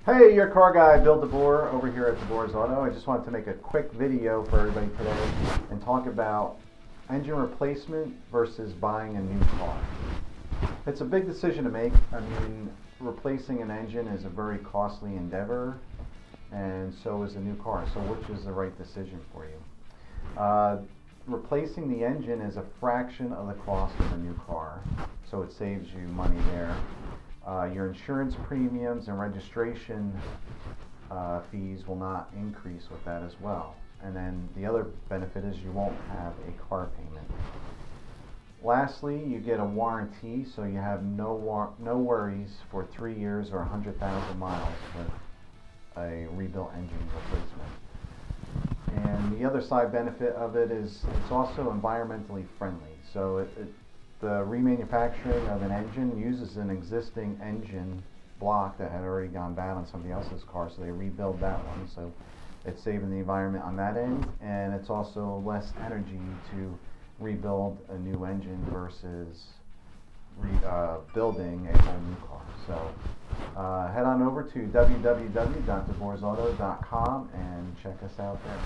Hey, your car guy, Bill DeBoer, over here at DeBoer's Auto. I just wanted to make a quick video for everybody today and talk about engine replacement versus buying a new car. It's a big decision to make. I mean, replacing an engine is a very costly endeavor, and so is a new car. So which is the right decision for you? Replacing the engine is a fraction of the cost of a new car, so it saves you money there. Your insurance premiums and registration fees will not increase with that as well. And then the other benefit is you won't have a car payment. Lastly, you get a warranty, so you have no worries for 3 years or 100,000 miles with a rebuilt engine replacement. And the other side benefit of it is it's also environmentally friendly. So the remanufacturing of an engine uses an existing engine block that had already gone bad on somebody else's car, so they rebuild that one. So it's saving the environment on that end, and it's also less energy to rebuild a new engine versus building a whole new car. So head on over to www.deboersauto.com and check us out there.